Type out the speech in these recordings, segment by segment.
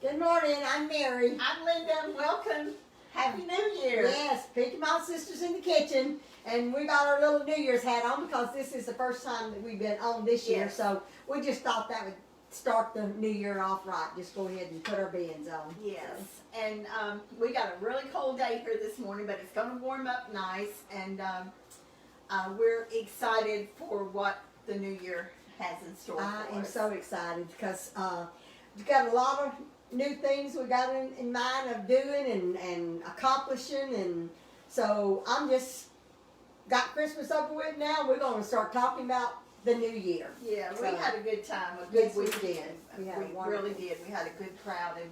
Good morning, I'm Mary. I'm Linda, and welcome. Happy New Year. Yes, Pinky Mom Sisters in the kitchen, and we got our little New Year's hat on because this is the first time that we've been on this year, Yes. so we just thought that would start the new year off right. Just go ahead and put our beans on. Yes, and we got a really cold day here this morning, but it's going to warm up nice, and we're excited for what the new year has in store for us. I am so excited because we've got a lot of new things we got in mind of doing and accomplishing, and so I'm just got Christmas over with now. We're going to start talking about the new year. Yeah, we had a good time. Yes, we did. We really did. We had a good crowd, and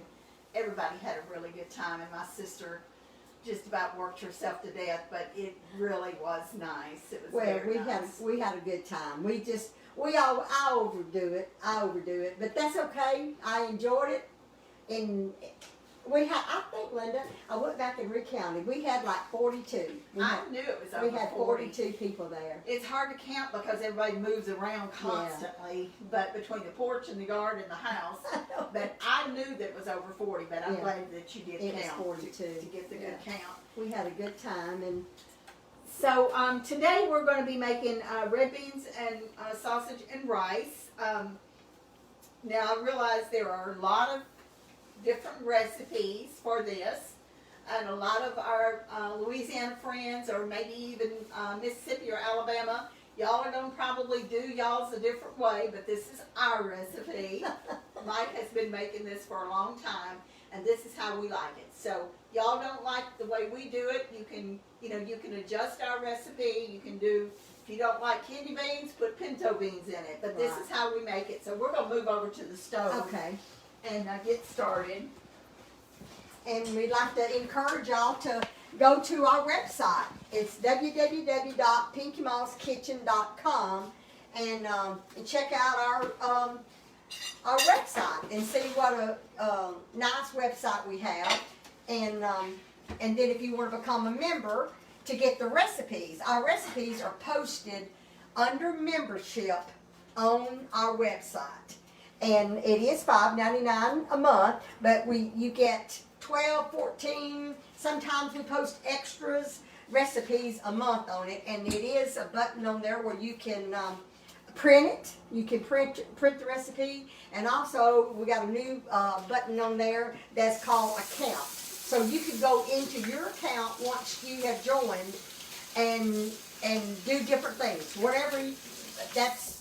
everybody had a really good time, and my sister just about worked herself to death, but it really was nice. It was very nice. We had a good time. I overdo it, but that's okay. I enjoyed it, and I think, Linda, I went back and recounted. We had like 42. I knew it was over 40. We had 42 people there. It's hard to count because everybody moves around constantly, but between the porch and the yard and the house. But I knew that it was over 40, but I'm glad that you did count. Was 42. To get the good count. We had a good time. And so today we're going to be making red beans and sausage and rice. Now I realize there are a lot of different recipes for this, and a lot of our Louisiana friends, or maybe even Mississippi or Alabama, y'all are going to probably do y'all's a different way, but this is our recipe. Mike has been making this for a long time, and this is how we like it. So y'all don't like the way we do it, you can adjust our recipe. You can do, if you don't like kidney beans, put pinto beans in it, but this is how we make it. So we're going to move over to the stove. okay. And get started. And we'd like to encourage y'all to go to our website. It's www.pinkymomskitchen.com and check out our website and see what a nice website we have. And then if you want to become a member to get the recipes, our recipes are posted under membership on our website. And it is $5.99 a month, but you get 12, 14, sometimes we post extras, recipes a month on it, and it is a button on there where you can print it. You can print the recipe, and also we got a new button on there that's called account. So you can go into your account once you have joined and do different things. Whatever, that's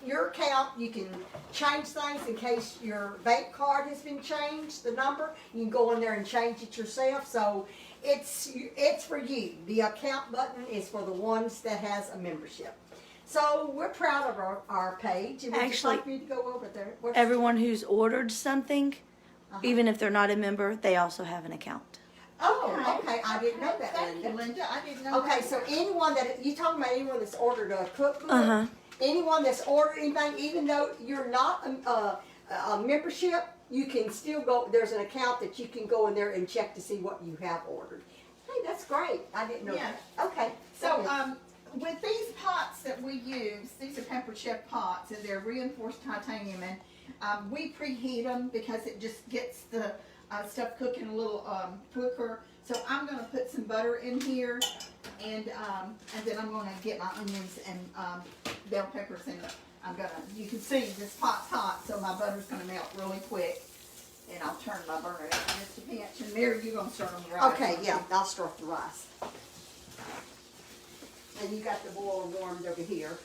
your account. You can change things in case your bank card has been changed, the number. You can go in there and change it yourself. So it's for you. The account button is for the ones that has a membership. So we're proud of our page. And we'd just like you to go over there. Everyone who's ordered something, even if they're not a member, they also have an account. Oh, okay. I didn't know that, Thank you, Linda. I didn't know that. Okay, so anyone you talking about anyone that's ordered a cookbook? Anyone that's ordered anything, even though you're not a membership, you can still go. There's an account that you can go in there and check to see what you have ordered. Hey, that's great. I didn't know that. Okay. So with these pots that we use, these are Pampered Chef pots, and they're reinforced titanium, and we preheat them because it just gets the stuff cooking a little quicker. So I'm going to put some butter in here, and then I'm going to get my onions and bell peppers, and you can see this pot's hot, so my butter's going to melt really quick, and I'll turn my burner up just a pinch. And Mary, you're going to start on the rice. Okay, yeah, I'll start the rice. And you got the boiler warmed over here.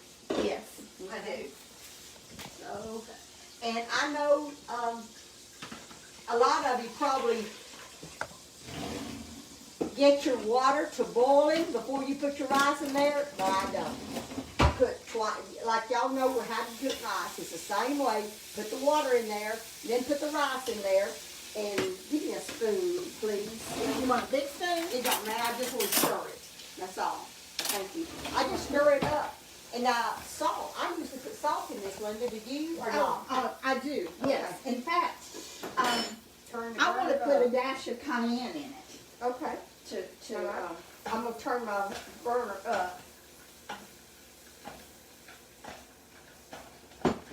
Yes, I do. So, and I know a lot of you probably get your water to boiling before you put your rice in there, but I don't. I put twice, like y'all know how to cook rice. It's the same way. Put the water in there, then put the rice in there, and give me a spoon, please. You want a big spoon? It don't matter. I just want to stir it. That's all. Thank you. I just stir it up. And salt. I usually put salt in this, Linda. Did you or not? I do. Yes. Okay. In fact, I want to put a dash of cayenne in it. Okay. I'm going to turn my burner up.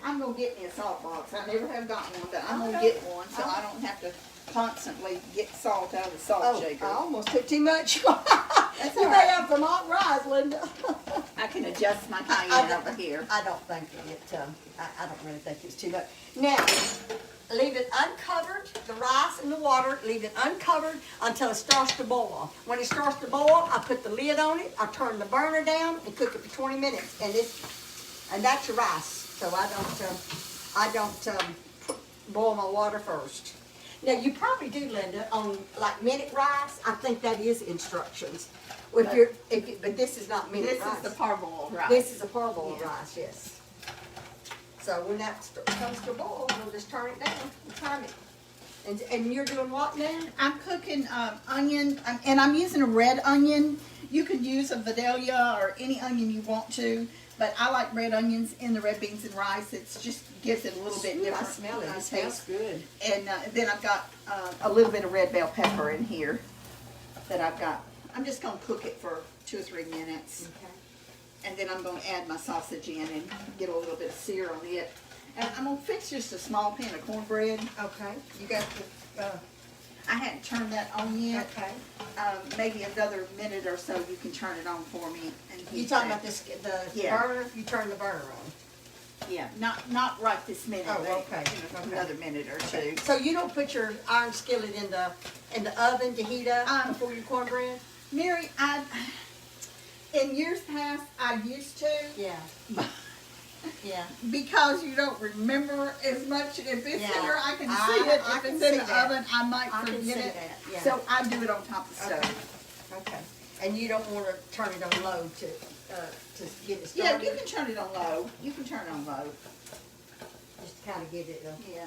I I'm gonna get me a salt box. I never have gotten one, but I'm gonna get one so I don't have to constantly get salt out of the salt Oh, shaker. I almost took too much. That's You all may right. have some hot rice, Linda. I can adjust my I cayenne don't- over here. I don't think it, I don't really think it's too much. Now, leave it uncovered, the rice and the water, leave it uncovered until it starts to boil. When it starts to boil, I put the lid on it, I turn the burner down and cook it for 20 minutes. And that's your rice. So I don't boil my water first. Now, you probably do, Linda, on like minute rice, I think that is instructions. But this is not minute This rice. is the parboiled rice. This is a parboiled Yeah. rice, yes. So when that comes to boil, we'll just turn it down and time it. And you're doing what now? I'm cooking onion, and I'm using a red onion. You could use a Vidalia or any onion you want to, but I like red onions in the red beans and rice. It just gives it a little bit Ooh, different. I smell it. It taste. smells good. And then I've got a little bit of red bell pepper in here that I've got. I'm just gonna cook it for 2 or 3 minutes. Okay. And then I'm gonna add my sausage in and get a little bit of sear on it. And I'm gonna fix just a small pan of cornbread. Okay. You got the, I hadn't turned that on yet. okay. Maybe another minute or so you can turn it on for me. And You heat talking that. about this, the Yeah. burner? You turn the burner on. Yeah, not right this minute. Oh, but, okay. Okay. Another minute or two. So you don't put your iron skillet in the oven to heat up before your cornbread? Mary, in years past, I used to. Yeah. Yeah. Because you don't remember as much. If it's Yeah. here, I can see it. I If can it's in see the that. oven, I might I can forget see it. that, yeah. So I do it on top of the stove. Okay. Okay. And you don't want to turn it on low to get it Yeah, started? you can turn it on low. You can turn it on low. Just to kind of get it, Yeah.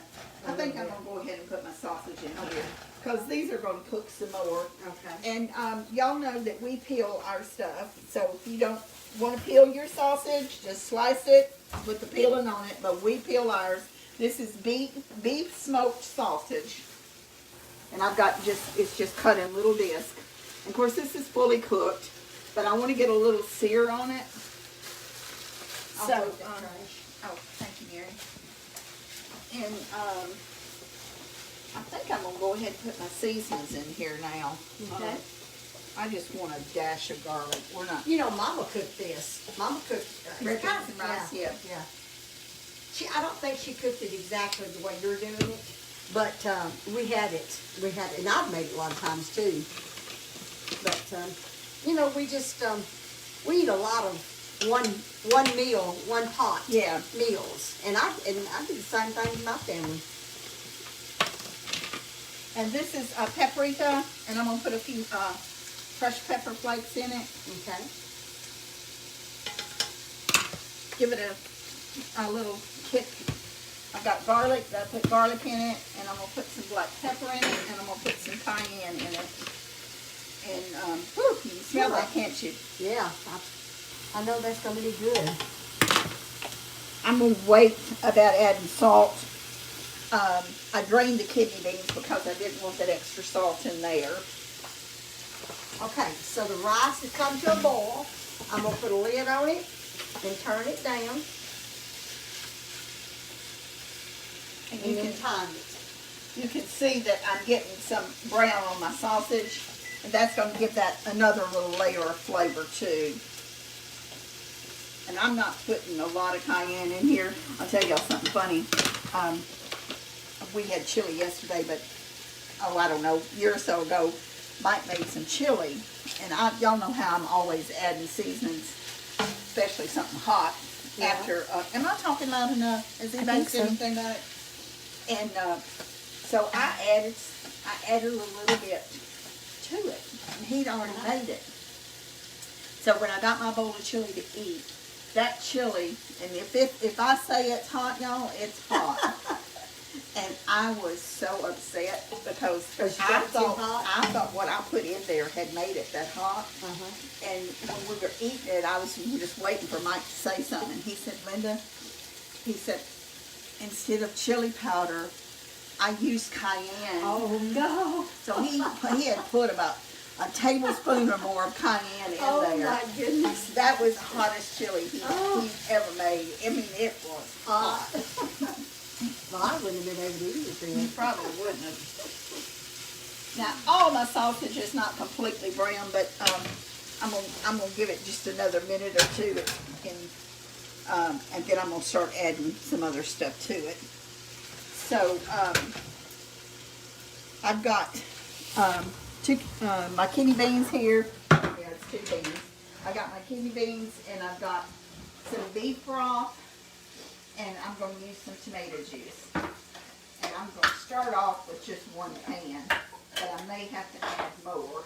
A I think little I'm gonna go ahead and put my sausage in here, because these are gonna cook some more. okay. And, y'all know that we peel our stuff, so if you don't wanna peel your sausage, just slice it with the peeling on it, but we peel ours. This is beef smoked sausage. And I've got it's just cut in little discs. And of course, this is fully cooked, but I wanna get a little sear on it. I'll So, take that trash. oh, thank you, Mary. And, I think I'm gonna go ahead and put my seasonings in here now. Okay. I just want a dash of garlic. We're not. You know, Mama cooked this. Mama cooked. Red it's kind beans and rice, yeah. Yeah. I don't think she cooked it exactly the way you're doing it, but we had it, and I've made it a lot of times too. But you know, we just we eat a lot of one meal, one pot Yeah. meals, and I do the same thing with my family. And this is paprika, and I'm gonna put a few crushed pepper flakes in it. Okay. Give it a little kick. I've got garlic. I put garlic in it, and I'm gonna put some black pepper in it, and I'm gonna put some cayenne in it. And whew, you can smell that, can't you? Yeah, I know that's gonna be good. I'm gonna wait about adding salt. I drained the kidney beans because I didn't want that extra salt in there. Okay, so the rice has come to a boil. I'm gonna put a lid on it and turn it down, And and you then can time it. you can see that I'm getting some brown on my sausage, and that's gonna give that another little layer of flavor too. And I'm not putting a lot of cayenne in here. I'll tell y'all something funny. We had chili yesterday, but oh, I don't know, a year or so ago, Mike made some chili, and y'all know how I'm always adding seasonings, especially something hot. Yeah. After, am I talking loud enough? Has anybody think said so. anything about it? And so I added a little bit to it, and he'd already made it. So when I got my bowl of chili to eat, that chili, and if I say it's hot, y'all, it's hot. And I was so upset because Because you got it too hot? I thought what I put in there had made it that hot. Uh-huh. And when we were eating it, I was just waiting for Mike to say something. He said, Linda, he said, instead of chili powder, I used cayenne. Oh no! So he had put about a tablespoon or more of cayenne in Oh there. my goodness. That was the hottest chili he's ever made. I mean, it was hot. Well, I wouldn't have been able to eat it then. You probably wouldn't have. Now, all my sausage is not completely brown, but I'm gonna give it just another minute or two, and then I'm gonna start adding some other stuff to it. So I've got my kidney beans here. Yeah, it's 2 beans. I got my kidney beans, and I've got some beef broth, and I'm going to use some tomato juice. And I'm going to start off with just 1 pan, but I may have to add more.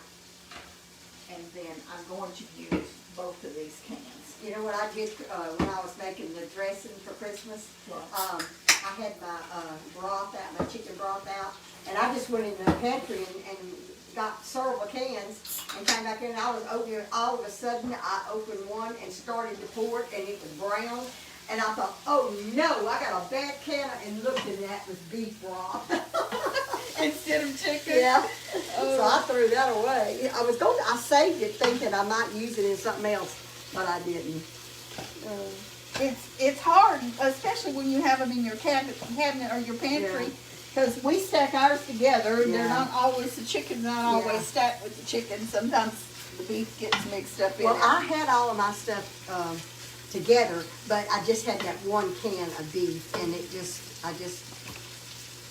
And then I'm going to use both of these cans. You know what I did when I was making the dressing for Christmas? I had my broth out, my chicken broth out, and I just went in the pantry and got several cans and came back in, and I was opening it. All of a sudden I opened one and started to pour it, and it was brown. And I thought, oh no, I got a bad can, and looked, and that was beef broth. Instead of chicken? Yeah. So I threw that away. I saved it thinking I might use it in something else, but I didn't. It's hard, especially when you have them in your cabinet or your pantry, because we stack ours together, and they're not always, the chicken's not always stacked with the chicken. Sometimes the beef gets mixed up in it. Well, I had all of my stuff together, but I just had that 1 can of beef, and I just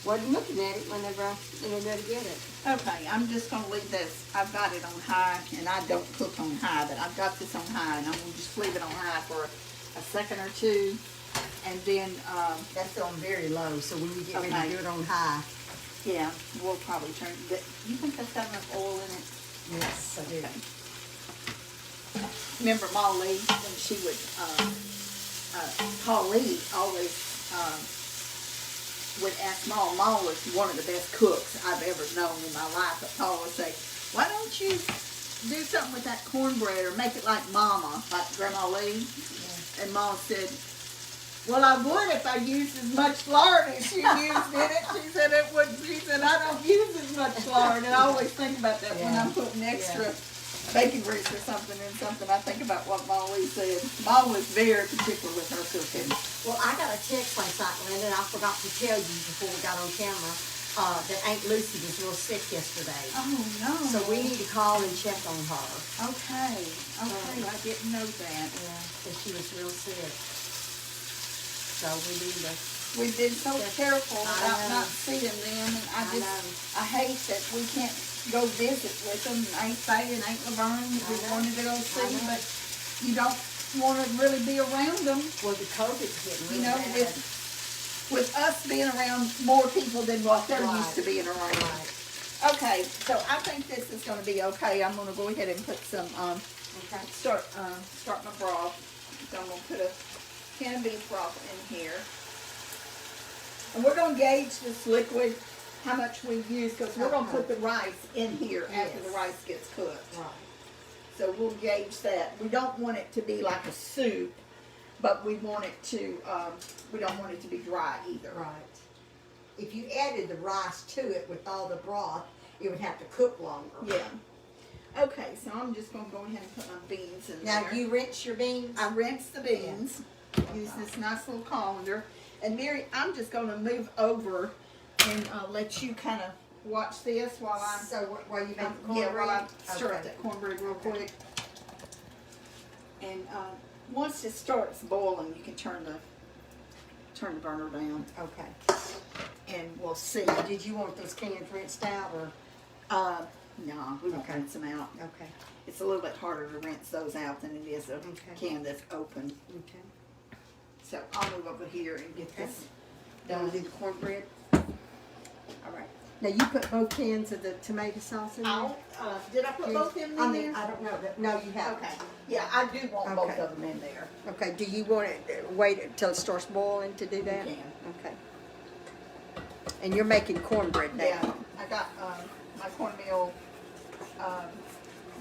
wasn't looking at it whenever I go to get it. Okay, I'm just going to leave this. I've got it on high, and I don't cook on high, but I've got this on high, and I'm going to just leave it on high for a second or two, and then That's on very low, so when you get ready to do it on high. yeah, we'll probably turn it. You think that's got enough oil in it? Yes, I do. Okay. Remember Molly, when she would, Pauline always would ask Maul. Maul was one of the best cooks I've ever known in my life. But Paul would say, why don't you do something with that cornbread or make it like Mama, like Grandma Lee? Yeah. And Mom said, well, I would if I used as much lard as you used in it. She said it wouldn't. She said, I don't use as much lard. And I always think about that when I'm putting extra bacon grease or something in something. I think about what Mom Lee said. Mom was very particular with her cooking. Well, I got a text last night, Linda, and I forgot to tell you before we got on camera that Aunt Lucy was real sick yesterday. Oh, no. So we need to call and check on her. Okay. Okay, I didn't know that. Yeah, because she was real sick. So we need to. We've been so careful about not seeing them, and I hate that we can't go visit with them. Ain't Faye and Ain't Laverne that we wanted to go see, but you don't want to really be around them. Well, the COVID's getting really bad. with us being around more people than what they're used to being around. Right. Okay, so I think this is going to be okay. I'm going to go ahead and put some start my broth. So I'm going to put a can of beef broth in here. And we're going to gauge this liquid, how much we use, because we're going to put the rice in here after the rice gets cooked. Right. So we'll gauge that. We don't want it to be like a soup, but we want it to, we don't want it to be dry either. Right. If you added the rice to it with all the broth, it would have to cook longer. Yeah. Okay, so I'm just going to go ahead and put my beans in there. Now, you rinse your beans? I rinse the beans. Use this nice little colander. And Mary, I'm just going to move over and let you kind of watch this while I... So, while you make the cornbread? Yeah, while I stir up that cornbread real quick. And once it starts boiling, you can turn the burner down. Okay. And we'll see. Did you want those cans rinsed out, or? No, we won't rinse them out. Okay. It's a little bit harder to rinse those out than it is a can that's open. Okay. So I'll move over here and get this Done done. do the cornbread? All right. Now, you put both cans of the tomato sauce in there? Did I put both in there? I mean, I don't know. No, you haven't. Okay. Yeah, I do want both Okay. of them in there. Okay, do you want it, wait until it starts boiling to do that? You can. Okay. And you're making cornbread now? Yeah, I got my cornmeal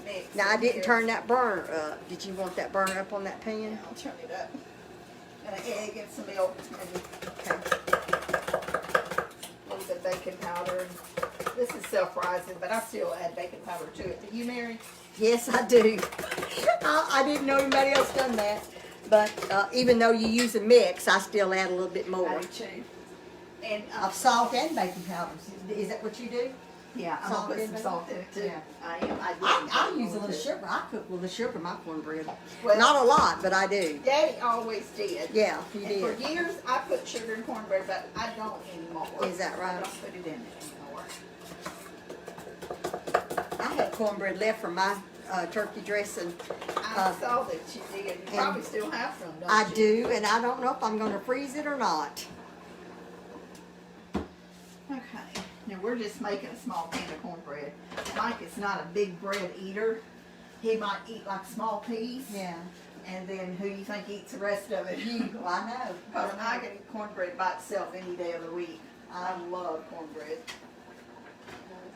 mix. Now, I in didn't here. turn that burner up. Did you want that burner up on that pan? Yeah, I'll turn it up. And an egg and some milk and Okay. a little bit of baking powder. And This is self-rising, but I still add baking powder to it. Do you, Mary? Yes, I do. I didn't know anybody else done that. But even though you use a mix, I still add a little bit more I do too. And of salt and baking powders. Is that what you do? yeah, I'm Salt gonna put in some there? salt in it too. Yeah. I am. I use a little sugar. I cook with a sugar in my cornbread. Well- Not a lot, but I do. Daddy always did. Yeah, you And did. for years, I put sugar in cornbread, but I don't anymore. Is that right? I don't put it in it anymore. I have cornbread left from my turkey dressing. I saw that you did. You probably still have some, don't I you? do, and I don't know if I'm going to freeze it or not. Okay. Now we're just making a small pan of cornbread. Mike is not a big bread eater. He might eat like small piece. Yeah. And then who you think eats the rest of it? You, well, I know. Because I can eat cornbread by itself any day of the week. I love cornbread.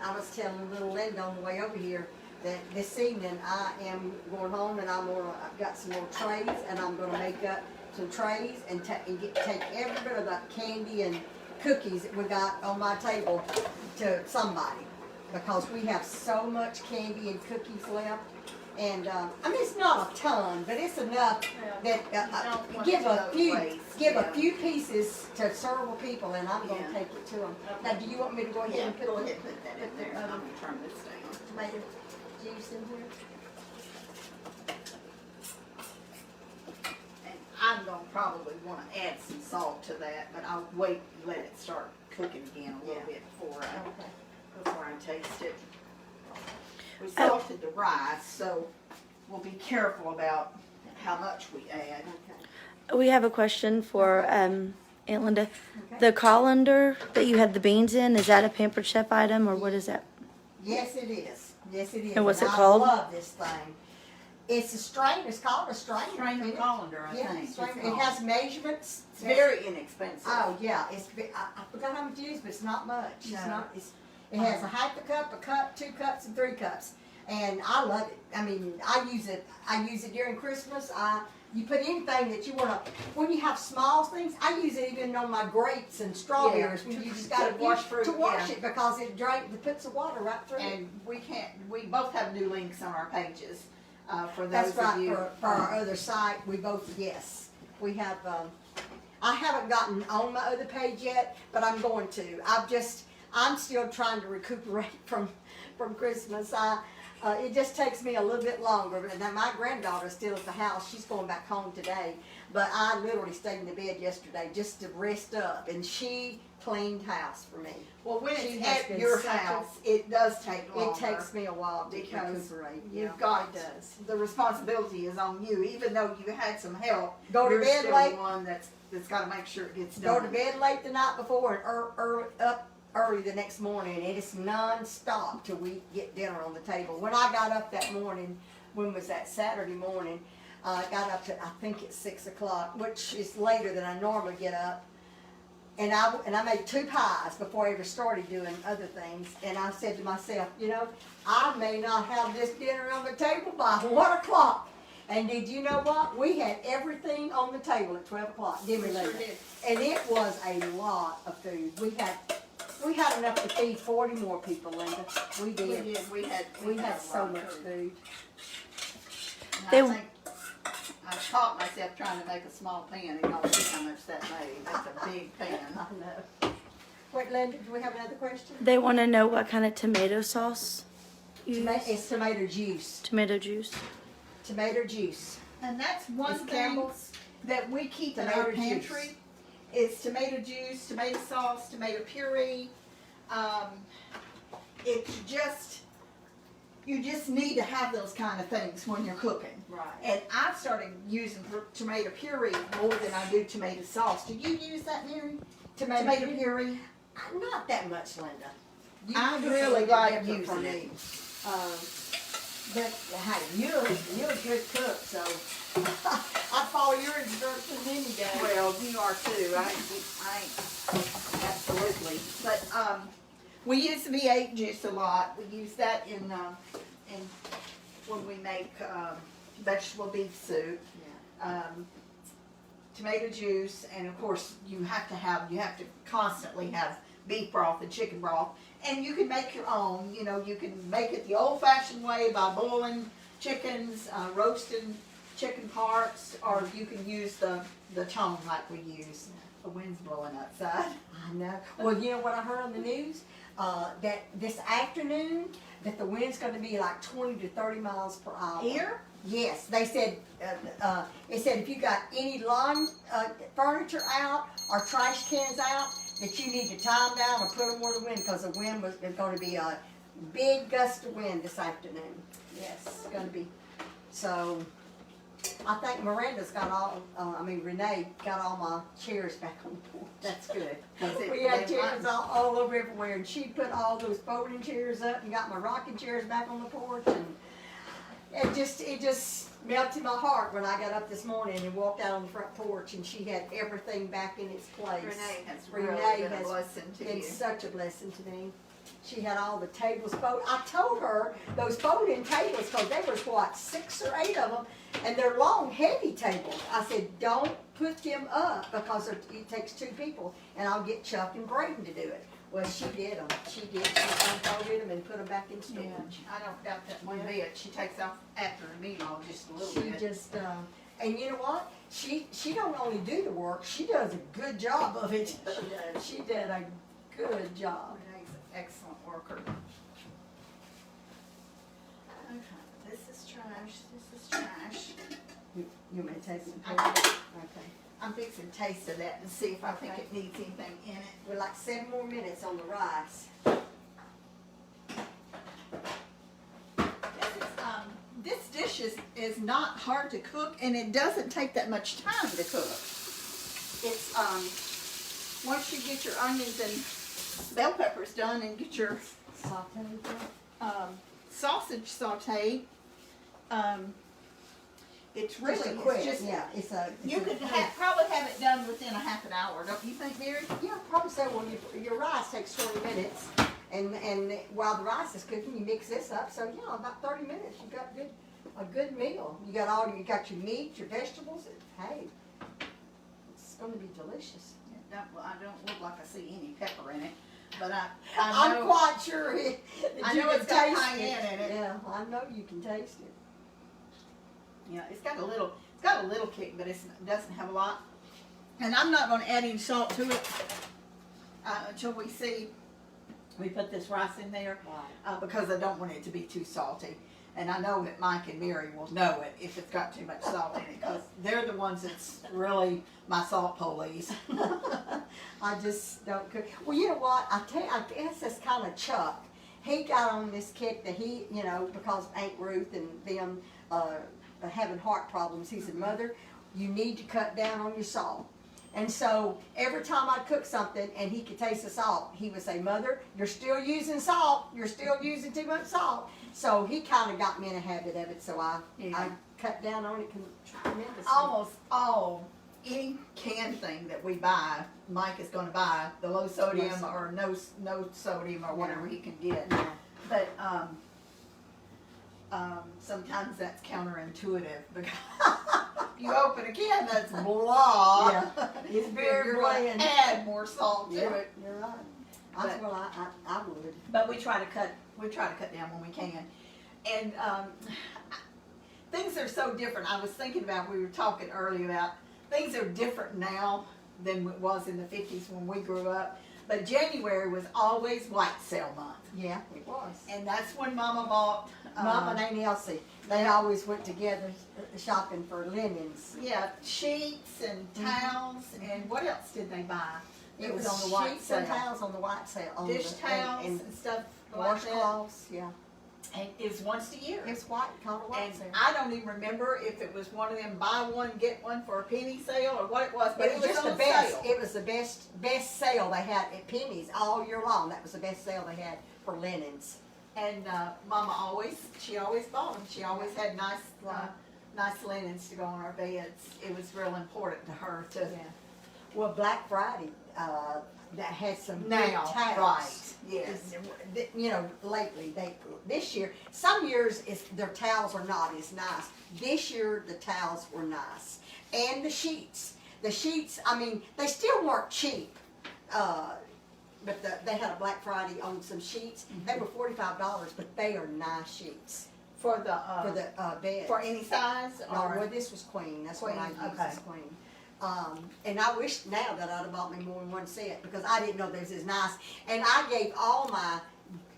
I was telling little Linda on the way over here that this evening I am going home and I've got some more trays and I'm gonna make up some trays and take every bit of that candy and cookies that we got on my table to somebody, because we have so much candy and cookies left. And I mean, it's not a ton, but it's enough that don't want give to a go few waste, give yeah. a few pieces to several people, and I'm gonna Yeah. take it to them. Now, do you want me to go ahead Yeah, and put go the ahead and put that in there. I'm gonna turn this down. tomato juice in here? And I'm gonna probably wanna add some salt to that, but I'll wait and let it start cooking again a little Yeah. bit before Okay. I taste it. We salted the rice, so we'll be careful about how much we add. Okay. We have a question for Aunt Linda. Okay. The colander that you had the beans in, is that a Pampered Chef item or what is that? Yes, it is. Yes, it is. And what's it called? I love this thing. It's a strainer. It's called a strainer. Strainer isn't it? colander, I Yeah, think. strainer. it's It called. has measurements. It's very inexpensive. Oh yeah, I forgot how much it is, but it's not much. It's No. not. It has a half a cup, a cup, 2 cups, and 3 cups, and I love it. I mean, I use it during Christmas. You put anything that you want to. When you have small things, I use it even on my grapes and strawberries. Yeah, When you just to got to wash fruit, to wash yeah. it, because it puts the water right through it. And we both have new links on our pages for those That's right. of you. For our other site, we both, yes, we have. I haven't gotten on my other page yet, but I'm going to. I'm still trying to recuperate from Christmas. It just takes me a little bit longer. But now my granddaughter's still at the house. She's going back home today. But I literally stayed in the bed yesterday just to rest up, and she cleaned house for me. Well, when She it's has at been your such a- house, it does take longer. It takes me a while to because recuperate. you've Yeah, got it does. the responsibility is on you, even though you had some help. Go to you're bed still late. the one that's got to make sure it gets Go done. to bed late the night before and up early the next morning, and it's non-stop till we get dinner on the table. When I got up that morning, when was that, Saturday morning, I got up at, I think it's 6 o'clock, which is later than I normally get up. And I made 2 pies before I ever started doing other things. And I said to myself, you know, I may not have this dinner on the table by 1 o'clock. And did you know what? We had everything on the table at 12 o'clock. Did we, We sure Linda? did. And it was a lot of food. We had enough to feed 40 more people, Linda. We did. We had We had so a lot of much food. food. And They- I think I caught myself trying to make a small pan, and y'all see how much that made. That's a big pan. I know. Wait, Linda, do we have another question? They want to know what kind of tomato sauce you use. It's tomato juice. Tomato juice. Tomato juice. And that's one It's thing Campbell's. that we keep in Tomato our juice. pantry is tomato juice, tomato sauce, tomato puree. It's just, you just need to have those kind of things when you're cooking. Right. And I've started using tomato puree more than I do tomato sauce. Do you use that, Mary? Tomato puree? Not that much, Linda. I cook a really little like different from using me. it. But hey, you're a good cook, so I'd follow your instructions any day. Well, you are too. I absolutely. But we use the V8 juice a lot. We use that in when we make vegetable beef soup. Tomato juice, and of course you have to constantly have beef broth and chicken broth. And you can make your own. You know, you can make it the old-fashioned way by boiling chickens, roasting chicken parts, or you can use the tone like we use. The wind's blowing outside. I know. Well, you know what I heard on the news? That this afternoon, that the wind's going to be like 20 to 30 miles per hour. Here? Yes, they said. It said if you got any lawn furniture out or trash cans out, that you need to tie them down or put them where the wind, because the wind was going to be a big gust of wind this afternoon. Yes, it's going to be. So I think Miranda's got all. Renee got all my chairs back on the porch. That's good. We had chairs all over everywhere, and she put all those folding chairs up and got my rocking chairs back on the porch, and it just melted my heart when I got up this morning and walked out on the front porch, and she had everything back in its place. Renee has Renee really been a has blessing to been you. such a blessing to me. She had all the tables folded. I told her those folding tables, because there was what, 6 or 8 of them, and they're long, heavy tables. I said, don't put them up, because it takes 2 people, and I'll get Chuck and Braden to do it. Well, she did them. She unfolded them and put them back in storage. Yeah, I don't doubt that one bit. She takes off after a meal just a little She bit. just, and you know what? She don't only do the work, she does a good job of it. She did a good job. Renee's an excellent worker. Okay, this is trash. This is trash. You may taste some I- pork? Okay. I'm fixing to taste of that and see if I think it needs anything in it. We're like 7 more minutes on the rice. This dish is not hard to cook, and it doesn't take that much time to cook. It's once you get your onions and bell peppers done and get your Sauteed. sausage sauteed, it's really Just a quick, it's just yeah. It's a. you could probably have it done within a half an hour, don't you think, Mary? Yeah, probably so. Well, your rice takes 20 minutes, and while the rice is cooking, you mix this up. So yeah, about 30 minutes, you got a good meal. You got your meat, your vegetables. Hey, it's going to be delicious. I don't look like I see any pepper in it, but I I'm know, quite sure that I you know can it's got taste cayenne in it. Yeah, I know you can taste it. Yeah, it's got a little kick, but it doesn't have a lot. And I'm not going to add any salt to it until we put this rice in there, because I don't want it to be too salty. And I know that Mike and Mary will know it if it's got too much salt in it, because they're the ones that's really my salt police. I just don't cook. Well, you know what? I guess it's kind of Chuck. He got on this kick that he, because Aunt Ruth and them having heart problems, he said, Mother, you need to cut down on your salt. And so every time I'd cook something and he could taste the salt, he would say, Mother, you're still using salt. You're still using too much salt. So he kind of got me in a habit of it, so I cut down on it tremendously. Almost any canned thing that we buy, Mike is going to buy the low sodium or no sodium or whatever he can get. Yeah. But sometimes that's counterintuitive, because you open a can that's blah. Yeah, it's very You're going bland. to add more salt to Yeah, it. you're right. But- I would. But we try to cut down when we can. And things are so different. I was thinking about, we were talking earlier about, things are different now than it was in the 50s when we grew up. But January was always white sale month. Yeah, it was. And that's when Mama bought Mama and Aunt Elsie, they always went together shopping for linens. yeah, sheets and towels, and what else did they buy? It was on the white sheets and sale. towels on the white sale. On Dish the, towels and and stuff like that. washcloths. Yeah, And it was once a year. it's white, called a white And sale. I don't even remember if it was one of them buy one get one for a penny sale or what it was, but It was just on the best. sale. It was the best sale they had at Penny's all year long. That was the best sale they had for linens. And Mama always bought them. She always had nice linens to go on our beds. It was real important to her to. Yeah. Well, Black Friday, that had some good Now, towels. right? Yes. Lately this year, some years their towels are not as nice. This year the towels were nice, and the sheets. I mean, they still weren't cheap. but they had a Black Friday on some sheets. They were $45, but they are nice sheets For the for the bed. for any size No, or well, this was queen. That's what I Queen, used. okay. Is queen. And I wish now that I'd have bought me more than one set because I didn't know this is nice. And I gave all my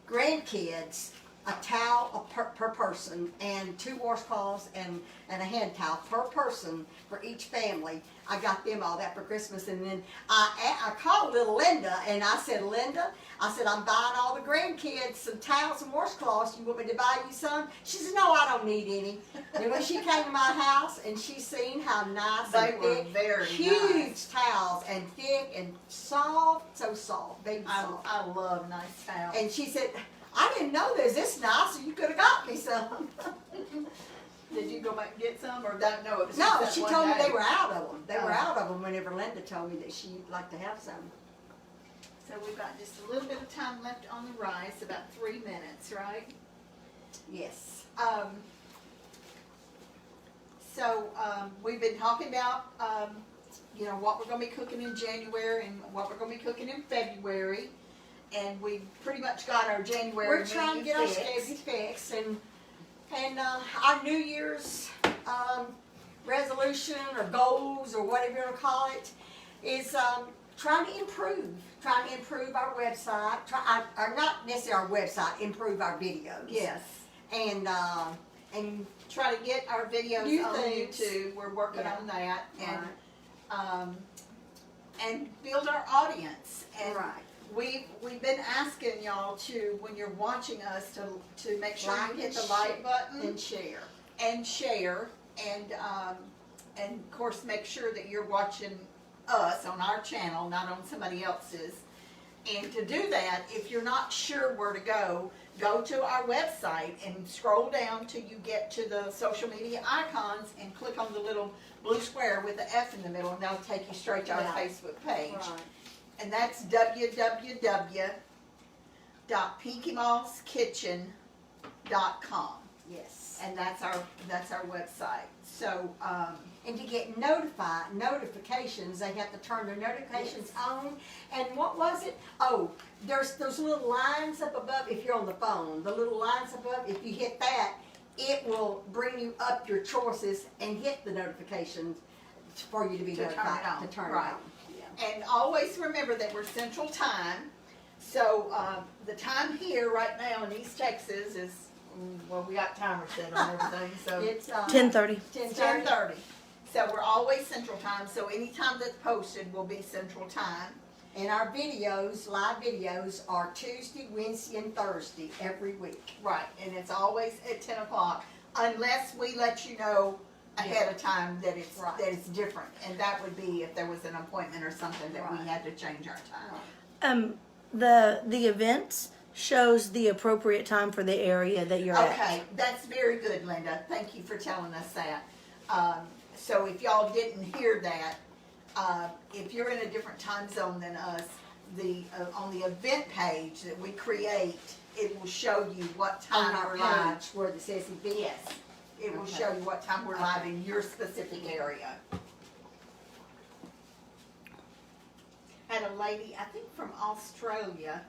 grandkids a towel per person and 2 washcloths and a hand towel per person for each family. I got them all that for Christmas, and then I called little Linda and I said, Linda, I said, I'm buying all the grandkids some towels and washcloths. You want me to buy you some? She said, no, I don't need any. And when she came to my house and she seen how nice They and were thick, very huge nice. towels and thick and soft, so soft, baby soft. I love nice towels. And she said, I didn't know there's this nice, so you could have got me some. Did you go back and get some, or don't know? It was No, just that she one told me day? they were out of them. They were Oh. out of them whenever Linda told me that she'd like to have some. So we've got just a little bit of time left on the rice, about 3 minutes, right? Yes. We've been talking about, you know, what we're gonna be cooking in January and what we're gonna be cooking in February. And we've pretty much got our January We're trying to menu get our fixed. schedule fixed, and our New Year's resolution or goals or whatever you want to call it is trying to improve our website. Or not necessarily our website, improve our videos. Yes. And Try to get our videos New on things. YouTube. We're working Yeah. on that. And Right. and build our audience. And Right. we've been asking y'all to, when you're watching us, to make sure Like you hit and the like button and share. and share, and of course make sure that you're watching us on our channel, not on somebody else's. And to do that, if you're not sure where to go to our website and scroll down till you get to the social media icons and click on the little blue square with the F in the middle, and that'll take you straight to our Yeah. Facebook page. Right. And that's www.pinkymallskitchen.com. Yes. And that's our website. So, And to get notifications, they have to turn their notifications on. And what was it? Oh, there's those little lines up above, if you're on the phone, the little lines above, if you hit that, it will bring you up your choices and hit the notifications for you to be To turn notified, it on, to turn right. it on. Yeah. and always remember that we're Central Time. So, the time here right now in East Texas is, well, we got timers set on everything, so. It's 10:30. 10:30. 10:30. So we're always Central Time, so anytime that's posted will be Central Time. And our videos, live videos, are Tuesday, Wednesday, and Thursday every week. Right, and it's always at 10 o'clock, unless we let you know ahead of time that it's, Right. that it's different. And that would be if there was an appointment or something that we Right. had to change our time. The events shows the appropriate time for the area that you're at. Okay, that's very good, Linda. Thank you for telling us that. So if y'all didn't hear that, if you're in a different time zone than us, on the event page that we create, it will show you what On time our we're live. page where it says events. Yes, it will Okay. show you what time we're live Okay. in your specific area. Had a lady, I think from Australia,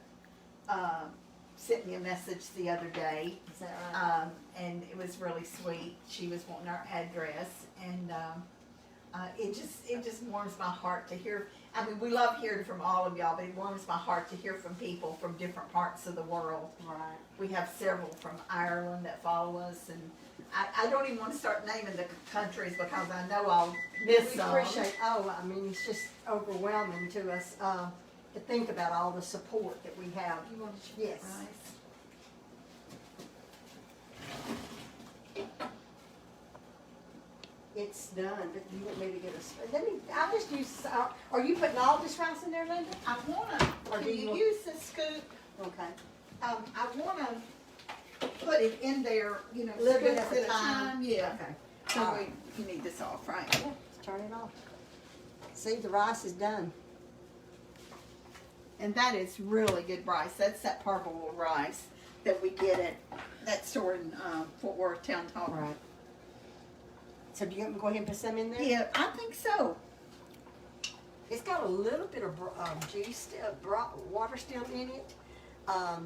sent me a message the other day. Is that right? And it was really sweet. She was wanting our address, and it just warms my heart to hear. I mean, we love hearing from all of y'all, but it warms my heart to hear from people from different parts of the world. Right. We have several from Ireland that follow us, and I don't even want to start naming the countries because I know I'll miss We some. appreciate, I mean, it's just overwhelming to us, to think about all the support that we have. You want to check Yes. the rice? It's done, but you want me to get I'll just use, are you putting all this rice in there, Linda? I wanna. Or Can do you you want- use the scoop? Okay. I wanna put it in there, you know, A little bit scoops at a time. Yeah. Okay. So All right. you need this off, right? Yeah, turn it off. See, the rice is done. And that is really good rice. That's that purple rice that we get at that store in Fort Worth Town Hall. Right. So do you want me to go ahead and put some in there? Yeah, I think so. It's got a little bit of juice, still, water still in it. I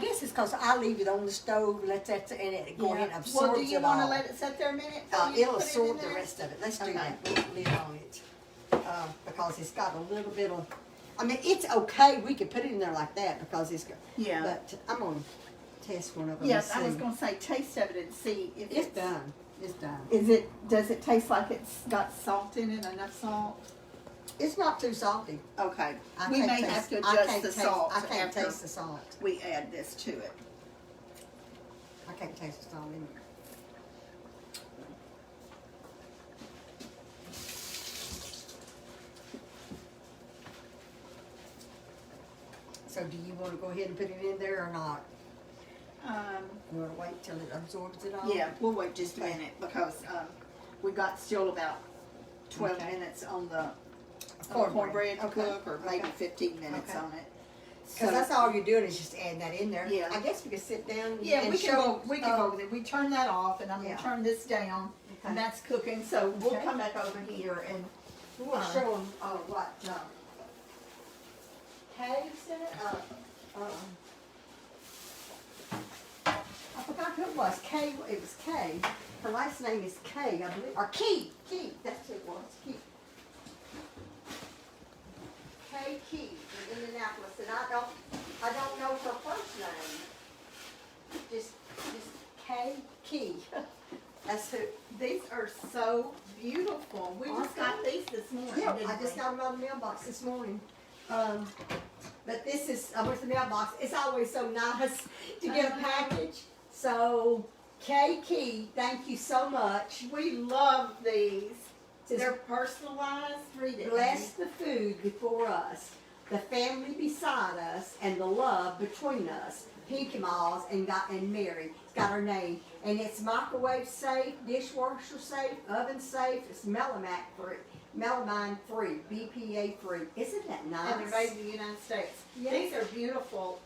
guess it's because I leave it on the stove, let that, and it go ahead and absorbs Well, do you it want to all. let it sit there a minute? before you It'll put it in absorb the there? rest of it. Let's do Okay. that. We'll lid on it. Because it's got a little bit of, I mean, it's okay. We could put it in there like that because it's good. Yeah. But I'm going to test one of them. Yes, and I was see. going to say taste of it and see if It's done. It's done. Does it taste like it's got salt in it, enough salt? It's not too salty. Okay. I We can't may taste- have to I adjust can't the taste- salt I can't after taste the salt. we add this to it. I can't taste the salt in it. So do you want to go ahead and put it in there or not? You want to wait till it absorbs it all? Yeah, we'll wait just a Okay. minute because we got still about 12 Okay. minutes on the Cornbread. cornbread to Okay. cook, or maybe Okay. 15 minutes Okay. on it. Because that's all you're doing is just adding that in there. Yeah. I guess we could sit down Yeah, and we can show. go. We can go over there. We turn that off, and I'm Yeah. gonna turn this down, Okay. and that's cooking. So we'll Okay. come back over here and We want to show them what Cave's in it. I forgot who it was. Kay. It was Kay. Her last name is Kay, I believe, or Key. Key. That's who it was. Key. Kay Key in Indianapolis, and I don't know her first name. Just Kay Key. That's who. these are so beautiful. We just got these this morning. Yeah, didn't I just we? got them out of the mailbox this morning. But this is, I went to the mailbox. It's always so nice to get a package. So, Kay Key, thank you so much. We love these. Says, They're personalized. Read it. bless the food before us, the family beside us, and the love between us. Pinky Malls and Mary. It's got her name. And it's microwave safe, dishwasher safe, oven safe. It's melamine free, BPA free. Isn't that nice? And they're made in the United States. Yes. These are beautiful.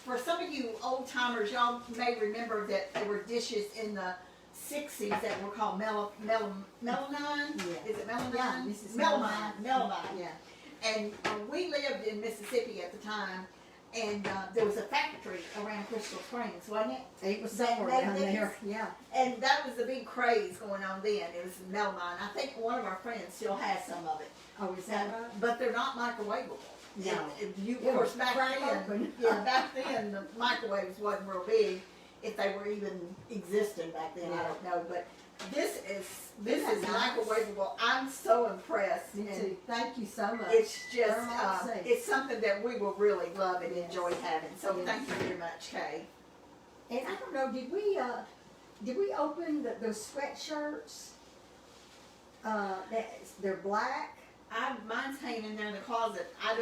For some of you old timers, y'all may remember that there were dishes in the 60s that were called melamine. Yeah. Is it melamine? Yeah, this is melamine. Melamine. Yeah. And we lived in Mississippi at the time, and there was a factory around Crystal Springs, wasn't it? It was That somewhere made down these? there. Yeah. And that was the big craze going on then. It was melamine. I think one of our friends still has some of it. Oh, is that right? But they're not microwavable. No. Of It course, was back crack then, open. yeah, back then the microwaves wasn't real big, if they were even existing back then. I Yeah. don't know, but this is Isn't that nice? microwavable. I'm so impressed. Me and too. Thank you so much. It's just Very much so. it's something that we will really love and Yes. enjoy having. So Yes. thank you very much, Kay. And I don't know, did we open those sweatshirts? They're black. Mine's hanging in there in the closet. I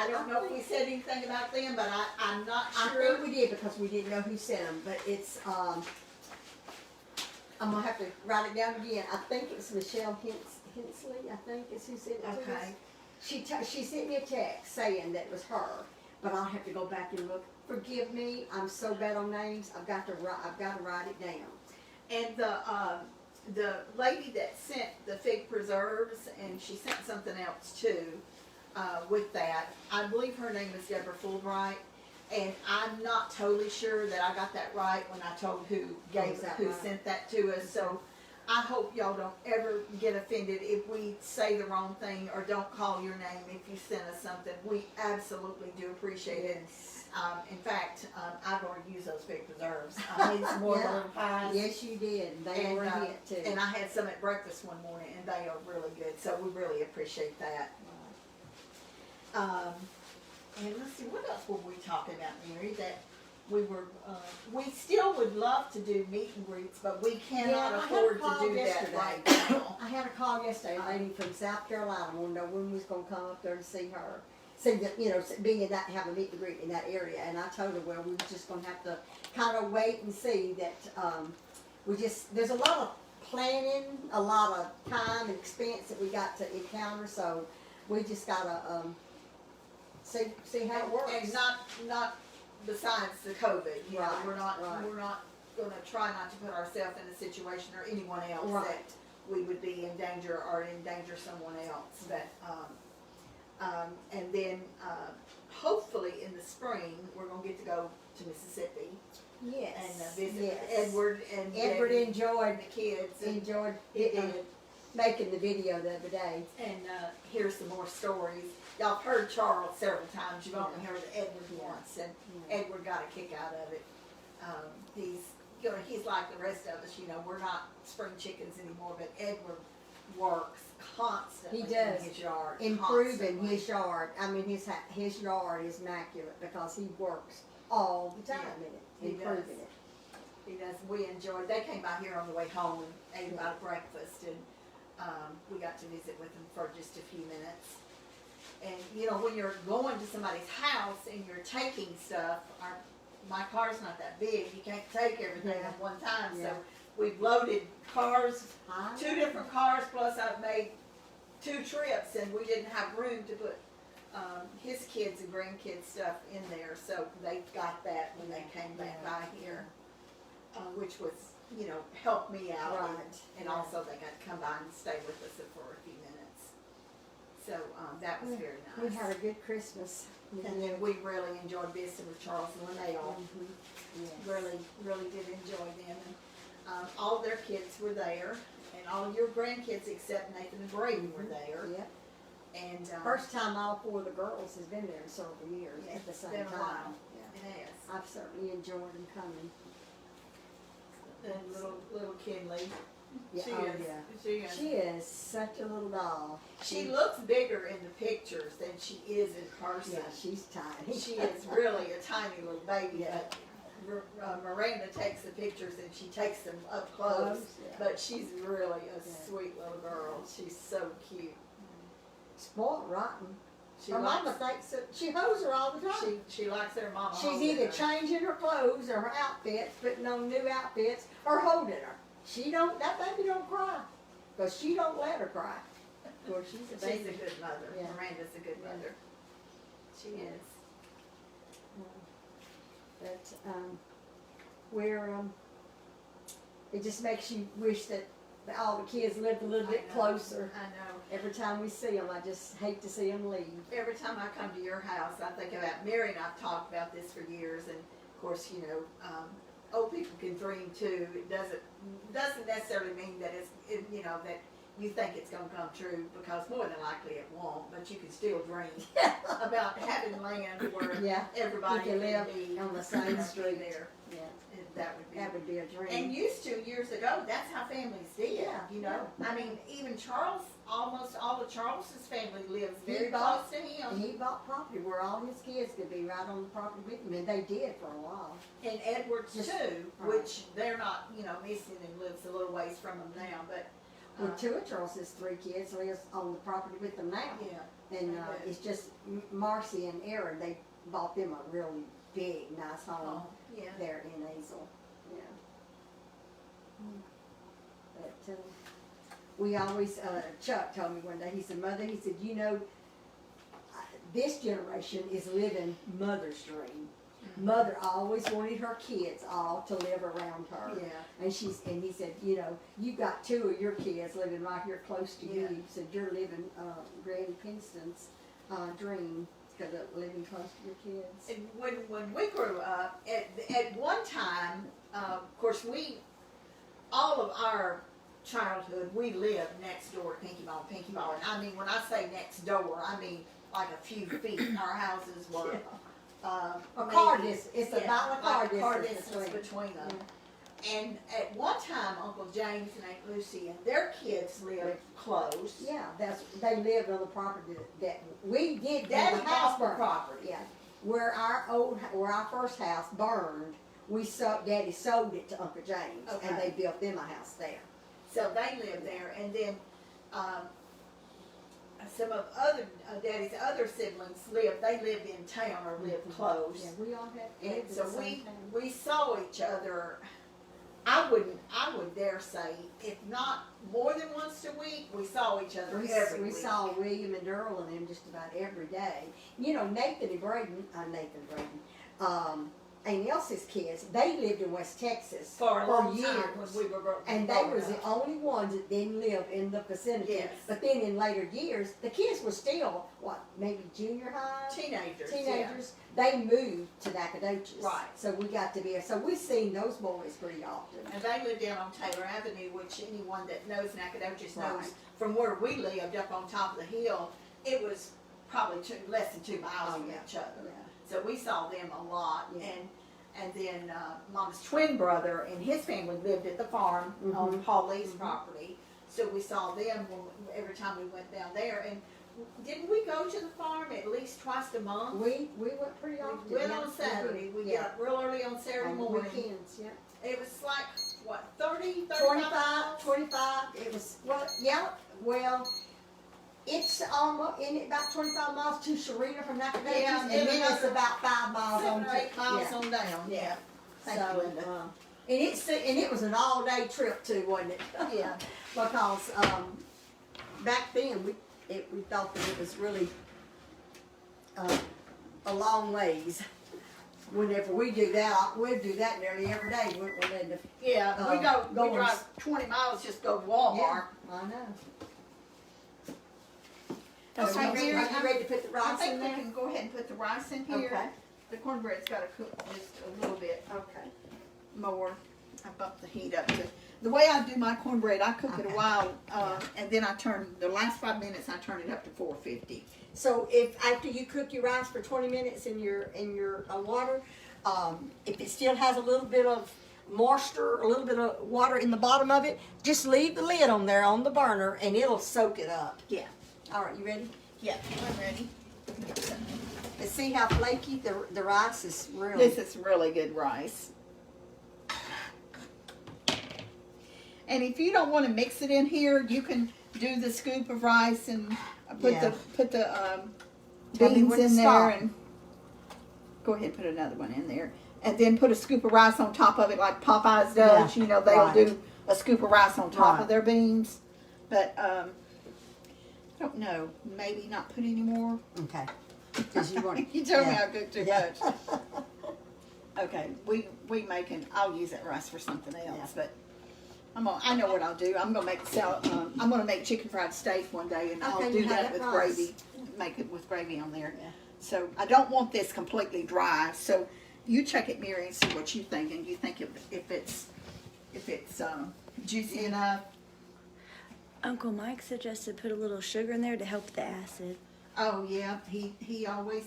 don't know if we said anything about them, but I'm not I sure. think we did because we didn't know who sent them, but it's, I'm gonna have to write it down again. I think it's Michelle Hensley, I think is who sent it to us. Okay. She sent me a text saying that it was her, but I'll have to go back and look. Forgive me, I'm so bad on names. I've got to write it down. And the lady that sent the fig preserves, and she sent something else too, with that. I believe her name is Deborah Fulbright, and I'm not totally sure that I got that right when I told who sent that to us. So I hope y'all don't ever get offended if we say the wrong thing or don't call your name if you send us something. We absolutely do appreciate it. In fact, I've already used those fig preserves. I made some more Yeah. little pies. Yes, you did. They And, were a hit too. and I had some at breakfast one morning, and they are really good. So we really appreciate that. And let's see, what else were we talking about, Mary? That we still would love to do meet and greets, but we cannot Yeah, I had a afford to call do that yesterday. right now. I had a call yesterday, a lady from South Carolina wanted to know when we was gonna come up there to see her. See that, being in that, have a meet and greet in that area, and I told her, well, we was just gonna have to kind of wait and see that, there's a lot of planning, a lot of time and expense that we got to encounter, so we just gotta, see how it works. And not besides the COVID, you know, Right, we're not right. gonna try not to put ourselves in a situation or anyone else Right. that we would be in danger or endanger someone else. But and then hopefully in the spring we're gonna get to go to Mississippi Yes. and visit yes. Edward and Edward Debbie enjoyed and the kids. And enjoyed he did. making the video the other day. And hear some more stories. Y'all have heard Charles several times. You've only heard Edward once, and Edward got a kick out of it. He's like the rest of us. We're not spring chickens anymore, but Edward works constantly He does. in his yard. Improving constantly. his yard. I mean, his yard is immaculate because he works all the time in it, He improving does. it. He does. We enjoyed. They came by here on the way home and ate about breakfast, and we got to visit with them for just a few minutes. And when you're going to somebody's house and you're taking stuff, my car's not that big. You can't take everything Yeah. at one time. Yeah. So we've loaded cars, Huh? 2 different cars, plus I've made 2 trips, and we didn't have room to put his kids and grandkids stuff in there. So they got that when they came back by here, which was, helped me out. Right. And Yeah. also they got to come by and stay with us for a few minutes. So that was very nice. We had a good Christmas. And then we really enjoyed visiting with Charles and Linnell. Yes. Really did enjoy them. And all their kids were there, and all of your grandkids except Nathan and Brady were there. Yep. And First time all 4 of the girls has been there in several years Yeah, at the it's same been a time. while. Yeah. it has. I've certainly enjoyed them coming. And little Kinley. Yeah, She oh, is. yeah. She is. She is such a little doll. She looks bigger in the pictures than she is in person. Yeah, she's tiny. She is really a tiny little baby. Yeah. But Miranda takes the pictures and she takes them up close. Yeah. But she's really a Yeah. sweet little girl. She's so cute. Spoiled rotten. She Her likes, mama thinks that she hoes her all the time. she likes her mama. She's holding either her. changing her clothes or her outfits, putting on new outfits, or holding her. That baby don't cry, because she don't let her cry. Of course, she's a She's baby. a good mother. Yeah. Miranda's a good Yeah. mother. She is. But it just makes you wish that all the kids lived a little bit I know. closer. I know. Every time we see them, I just hate to see them leave. Every time I come to your house, I think about Mary, and I've talked about this for years. And of course, old people can dream too. It doesn't necessarily mean that that you think it's going to come true, because more than likely it won't. But you can still dream about having land where Yeah, everybody you can live be on the same be street. there. Yeah, That would be. that would be a dream. And used to years ago, that's how families did. Yeah, I mean, even Charles, almost all of Charles's family lives He very bought- close to him. And he bought property where all his kids could be right on the property with him, and they did for a while. And Edwards Just- too, right. which they're not, missing, and lives a little ways from them now. But Well, 2 of Charles's 3 kids lives on the property with them now. yeah, And they do. it's just Marcy and Aaron, they bought them a really big, nice home yeah. there in Hazel. Yeah. But we always, Chuck told me one day, he said, Mother, he said, this generation is living Mother's dream. Mother always wanted her kids all to live around her. Yeah. And he said, you got 2 of your kids living right here close to you. Yeah. He said, you're living Granny Pinston's dream, because of living close to your kids. And when we grew up, at one time, of course, all of our childhood, we lived next door to Pinky Ball and Pinky Ball. And I mean, when I say next door, I mean like a few feet. Our houses were A car maybe- distance, it's yeah, about a like car a distance between them. And at one time, Uncle James and Aunt Lucy and their kids lived close. Yeah, they lived on the property that we did. Daddy when the house bought the burned. property. Yeah, where our first house burned, Daddy sold it to Uncle James, and Okay. they built them a house there. So they lived there, and then some of Daddy's other siblings they lived in town or lived close. Yeah, we all had. And lived at so the same time. we saw each other. I would dare say, if not more than once a week, we saw each other every We week. saw William and Earl and them just about every day. Nathan and Braden, Aunt Elsie's kids, they lived in West Texas For a long years. time when we were And they was the only ones that didn't live in the vicinity. Yes. But then in later years, the kids were still, what, maybe junior high? teenagers. Teenagers. They moved to Nacogdoches. Right. So we got to be, so we've seen those boys pretty often. And they lived down on Taylor Avenue, which anyone that knows Nacogdoches knows Right. from where we lived up on top of the hill, it was probably less than 2 miles from yeah. each other. Yeah. So we saw them a lot. Yeah. And then Mama's twin brother and his family lived at the farm on Paul Lee's property. So we saw them every time we went down there. And didn't we go to the farm at least twice a month? We went pretty often. We went yeah. on Saturday. We Yeah. got up real early on Saturday On the morning. weekends, yeah. It was like, what, 30, 35 25, miles? 25, it was, well, yeah, well, it's almost, in it about 25 miles to Sharita from Nacogdoches, Yeah, and then then it's another about 5 miles 7 on or 8 miles yeah. on down. Yeah. Thank you, So, Linda. and it was an all-day trip too, wasn't it? Yeah. Because, back then, we thought that it was really, a long ways. Whenever we do that, we'd do that nearly every day, wouldn't we, Linda? Yeah, we going- drive 20 miles just go to Walmart. I know. That's Are you what ready, Mary, are you ready to put the I rice think in we there? can go ahead and put the rice in here. Okay. The cornbread's gotta cook just a little bit Okay. more. I bumped the heat up to, the way I do my cornbread, I cook it a Okay. while, and then I turn, the last 5 minutes, I turn it up to 450. So if after you cook your rice for 20 minutes in your water, if it still has a little bit of moisture, a little bit of water in the bottom of it, just leave the lid on there on the burner and it'll soak it up. Yeah. All right, you ready? Yeah, I'm ready. And see how flaky the rice is really. This is really good rice. And if you don't want to mix it in here, you can do the scoop of rice and put Yeah. the Tell me beans when to in there stop. and go ahead and put another one in there. And then put a scoop of rice on top of it like Popeyes does. Yeah, You know, they'll right. do a scoop of rice on top Right. of their beans. But I don't know, maybe not put any more. Okay. Because you want. You told me yeah. I cooked too Yeah. much. Okay, we making. I'll use that rice for something else, Yeah. but I know what I'll do. I'm gonna make I'm gonna make chicken fried steak one day, and I'll Okay, do you have that that with rice. gravy. Make it with gravy on there. Yeah. So I don't want this completely dry. So you check it, Mary, and see what you think, and you think if it's juicy enough. Uncle Mike suggested put a little sugar in there to help the acid. Oh yeah, he always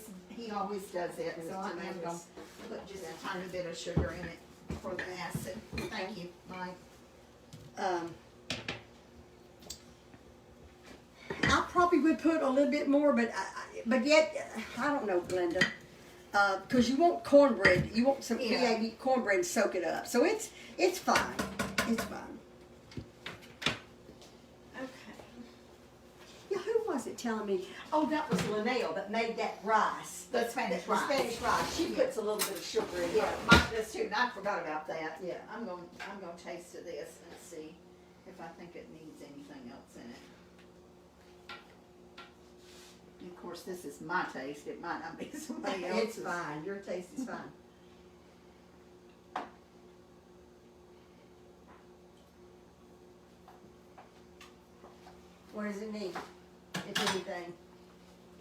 does it. So I am gonna Tomatoes. put just a tiny bit of sugar in it for the acid. Thank you, Mike. I probably would put a little bit more, but yet I don't know, Glenda, because you want cornbread, you want some Yeah. PAB cornbread and soak it up, so it's fine, it's fine. Okay. Yeah, who was it telling me? Oh, that was Linnell that made that rice. The Spanish The rice. Spanish rice. She puts a little bit of sugar in it. Yeah, Mike does too. And I forgot about that. Yeah. I'm gonna taste of this and see if I think it needs anything else in it. And of course, this is my taste. It might not be somebody else's. It's fine. Your taste is fine. What does it need, if anything?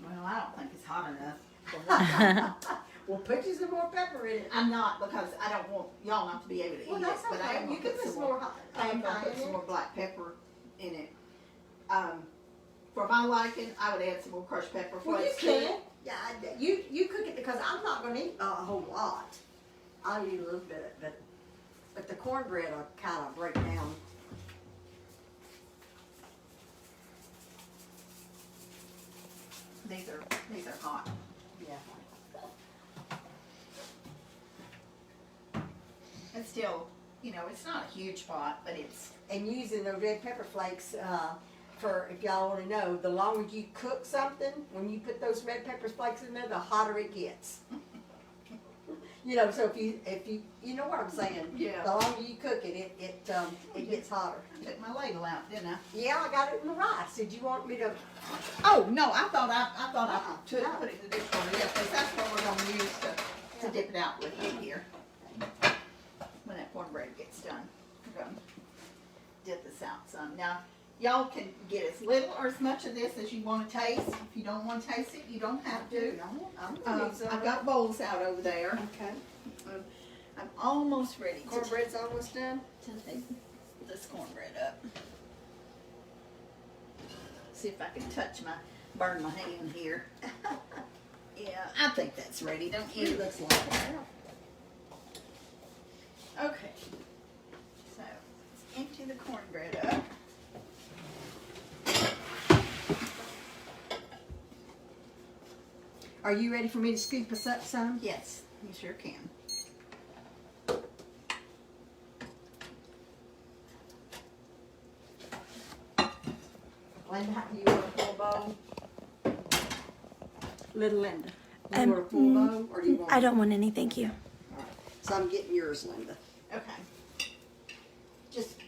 Well, I don't think it's hot enough. Well, put you some more pepper in it. I'm not, because I don't want y'all not to be able to Well, eat it. that's But I okay. am You gonna can put put some some more. more hot. I am gonna put some more black pepper in it. For my liking, I would add some more crushed pepper Well, you flakes to it. can. Yeah, you cook it because I'm not going to eat a whole lot. I'll eat a little bit, but the cornbread will kind of break down. These are hot. Yeah. It's still, it's not a huge pot, but it's. And using the red pepper flakes, for if y'all want to know, the longer you cook something, when you put those red pepper flakes in there, the hotter it gets. So if you know what I'm saying. Yeah. The longer you cook it, it gets hotter. I took my ladle out, didn't I? Yeah, I got it in the rice. Did you want me to? Oh no, I thought I put No. it in the dishwasher. Yeah, 'cause that's what we're gonna use to dip it out with you here. When that cornbread gets done, we're gonna dip this out some. Now, y'all can get as little or as much of this as you want to taste. If you don't want to taste it, you don't have to. I've got bowls out over there. Okay. I'm almost ready to Cornbread's almost done. take this cornbread up. See if I can burn my hand here. Yeah, I think that's ready, don't you? It looks like it. Okay. So, let's empty the cornbread up. Are you ready for me to scoop us up some? Yes, you sure can. Linda, you want a full bowl? Little Linda, you Um, want a full bowl, or do you want? I don't want any, thank you. All right. So I'm getting yours, Linda. Okay.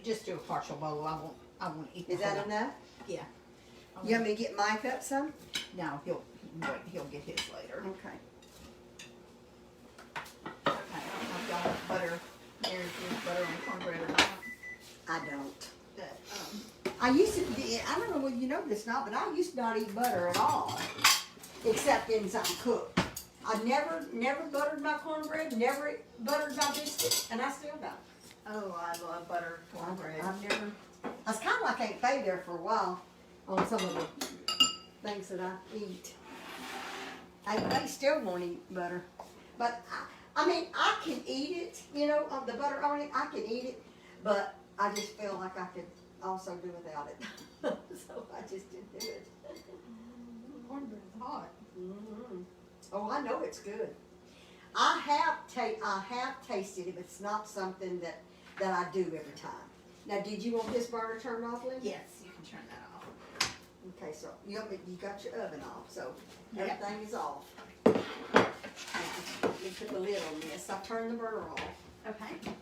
Just do a partial bowl. I won't eat. Is the whole that lot. enough? Yeah. You want me to get Mike up some? No, he'll get his later. Okay. Okay. I've got butter. There's butter on cornbread or not. I don't. But, I used to be, I don't know whether you know this or not, but I used to not eat butter at all, except in something cooked. I never buttered my cornbread, never buttered my biscuits, and I still don't. oh, I love butter cornbread. I've never, I was kind of like Aunt Faye there for a while on some of the things that I eat. They still won't eat butter. But, I mean, I can eat it, you know, on the butter on it, I can eat it, but I just feel like I could also do without it. So I just didn't do it. Cornbread's hot. Mm-hmm. Oh, I know it's good. I have tasted it, but it's not something that I do every time. Now, did you want this burner turned off, Linda? Yes, you can turn that off. Okay, so you got your oven off, so Yep. everything is off. Let me put the lid on this. I turned the burner off. Okay.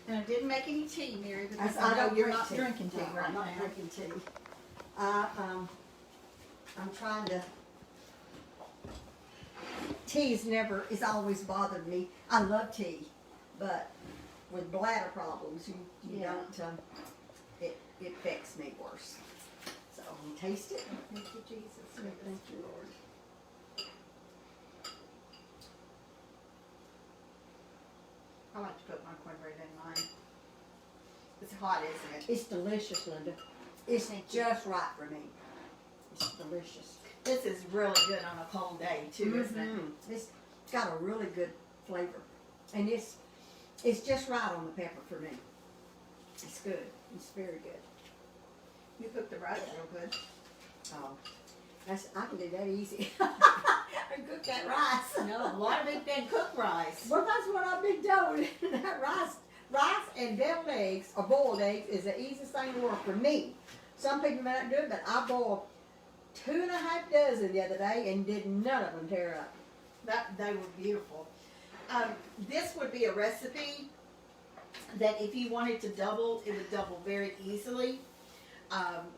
And I didn't make any tea, Mary, because I know you're not drinking tea right now. I'm not drinking tea. I'm trying to. It's always bothered me. I love tea, but with bladder problems, you Yeah. don't. It affects me worse. So taste it. Thank you, Jesus. Thank you, Lord. I like to put my cornbread in mine. It's hot, isn't it? It's delicious, Linda. It's just right for me. It's delicious. This is really good on a cold day too, isn't it? It's got a really good flavor, and it's just right on the pepper for me. It's good. It's very good. You cook the rice real good. Oh, I can do that easy. I can cook that rice. No, a lot of people can cook rice. Well, that's what I've been told. That rice and deviled eggs or boiled eggs is the easiest thing in the world for me. Some people may not do it, but I boiled 2.5 dozen the other day and did none of them tear up. They were beautiful. This would be a recipe that if you wanted to double, it would double very easily.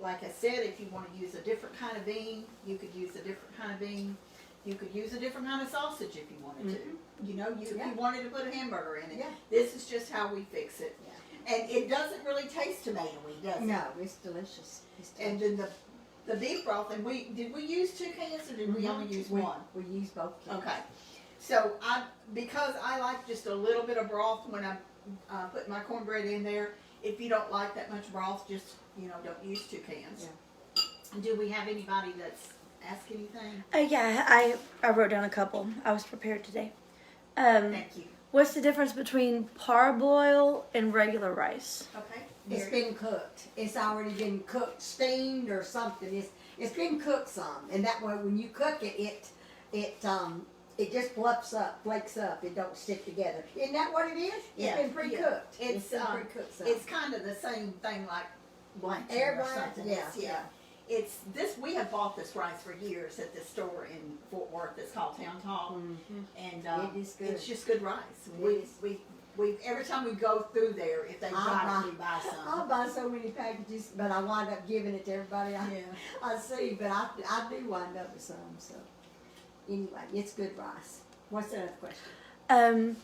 Like I said, if you want to use a different kind of bean, you could use a different kind of bean. You could use a different kind of sausage if you wanted to. You know, if you wanted to put a hamburger in it. Yeah. This is just how we fix it. Yeah. And it doesn't really taste tomatoey, does it? No, it's delicious. It's delicious. And then the beef broth, and did we use 2 cans or did we only use 1? We use both cans. Okay. So because I like just a little bit of broth when I put my cornbread in there. If you don't like that much broth, just don't use 2 cans. Yeah. Do we have anybody that's asked anything? Yeah, I wrote down a couple. I was prepared today. Thank you. What's the difference between parboil and regular rice? Okay. It's been cooked. It's already been cooked, steamed or something. It's been cooked some, and that way when you cook it, it just flakes up. It don't stick together. Isn't that what it is? It's been pre-cooked. It's been pre-cooked some. It's kind of the same thing like blanket or Air something. yeah. It's this. We have bought this rice for years at this store in Fort Worth. It's called Town Talk, and It is good. it's just good rice. It is. We every time we go through there, if they got it, we buy some. I'll buy so many packages, but I wind up giving it to everybody I see. But I do wind up with some. So anyway, it's good rice. What's the other question?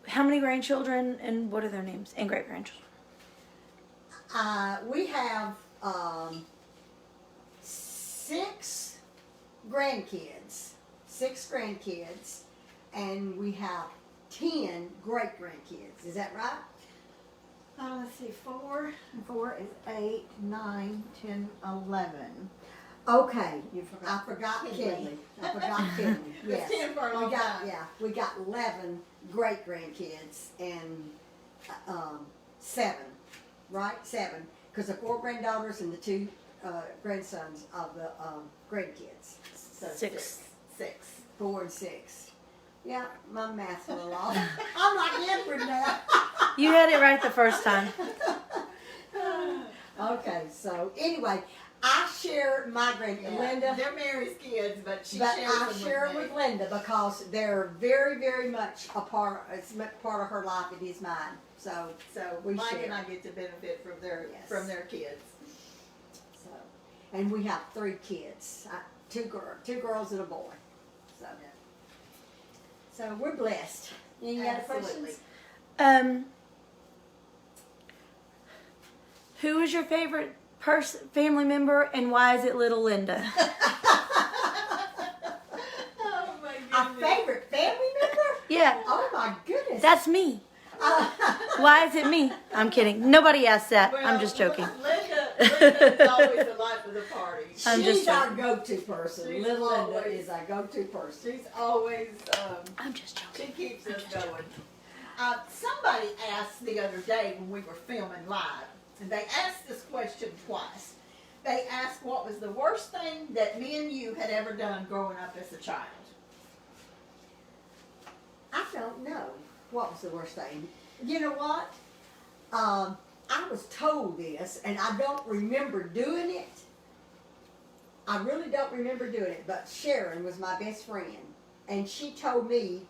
How many grandchildren and what are their names? And great grandchildren. We have 6 grandkids. 6 grandkids, and we have 10 great grandkids. Is that right? Let's see, 4 is 8, 9, 10, 11. Okay. You forgot. I forgot Kinley. Kinley. I forgot Kinley. Yes. It's 10 for a long time. We got 11 great grandkids and 7, right? 7, because the 4 granddaughters and the 2 grandsons of the grandkids. So 6. 4 and 6. Yeah, my math's a little off. I'm like Edward now. You had it right the first time. Okay, so anyway, I share my Linda. They're Mary's kids, but she But shares I them share with with me. Linda because they're very, very much a part. It's part of her life. It is mine. So we Mike share. and I get to benefit from their kids. So, and we have 3 kids. 2 girls and a boy. So we're blessed. Any other Absolutely. questions? Who is your favorite family member and why is it little Linda? Oh my Our goodness. favorite family member? Yeah, Oh my goodness. that's me. Why is it me? I'm kidding. Nobody asked that. I'm just joking. Linda's always the life of the party. I'm just She's our joking. go-to person. She's Little Linda always- is our go-to person. She's always, I'm just joking. she keeps us going. Somebody asked the other day when we were filming live, and they asked this question twice. They asked what was the worst thing that me and you had ever done growing up as a child. I don't know what was the worst thing. You know what? I was told this, and I don't remember doing it. I really don't remember doing it, but Sharon was my best friend, and she told me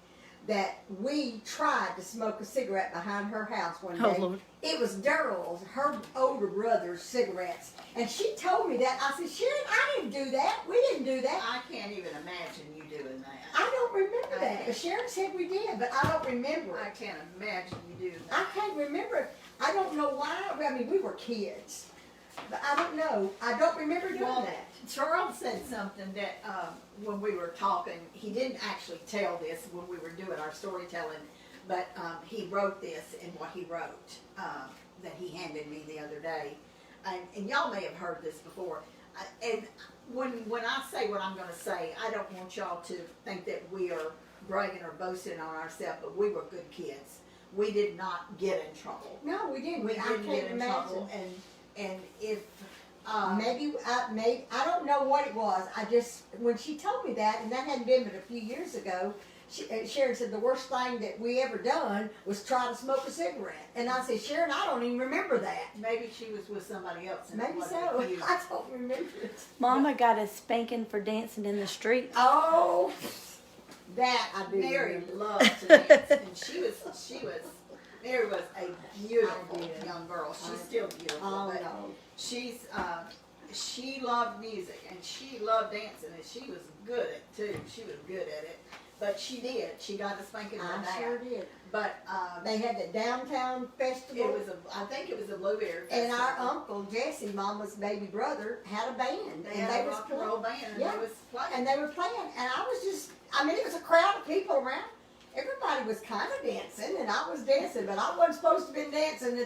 that we tried to smoke a cigarette behind her house one Oh, day. Lord. It was Daryl's, her older brother's cigarettes, and she told me that. I said, Sharon, I didn't do that. We didn't do that. I can't even imagine you doing that. I don't remember that. But Sharon said we did, but I don't remember I it. can't imagine you doing I that. can't remember it. I don't know why. I mean, we were kids. But I don't know. I don't remember doing Well, that. Charles said something that when we were talking, he didn't actually tell this when we were doing our storytelling, but he wrote this in what he wrote that he handed me the other day. And y'all may have heard this before. And when I say what I'm going to say, I don't want y'all to think that we are bragging or boasting on ourselves, but we were good kids. We did not get in trouble. No, we didn't. We I didn't can't get in imagine. trouble. And if Maybe I don't know what it was. I just, when she told me that, and that hadn't been but a few years ago, Sharon said the worst thing that we ever done was try to smoke a cigarette. And I said, Sharon, I don't even remember that. maybe she was with somebody else. And it Maybe wasn't so. you. I don't remember it. Mama got a spanking for dancing in the street. Oh, that I do Mary remember. loved to dance, and Mary was a beautiful I did. young girl. She's still beautiful, Oh, but no. she loved music and she loved dancing, and she was good at it too. She was good at it, but she got a spanking for I that. sure did. But They had the downtown festival. I think it was a blueberry And festival. our uncle Jesse, Mama's baby brother, had a band, They and had they a was rock and roll band, and Yeah. they was playing. and they were playing, and I was just, I mean, it was a crowd of people around. Everybody was kind of dancing, and I was dancing, but I wasn't supposed to be dancing.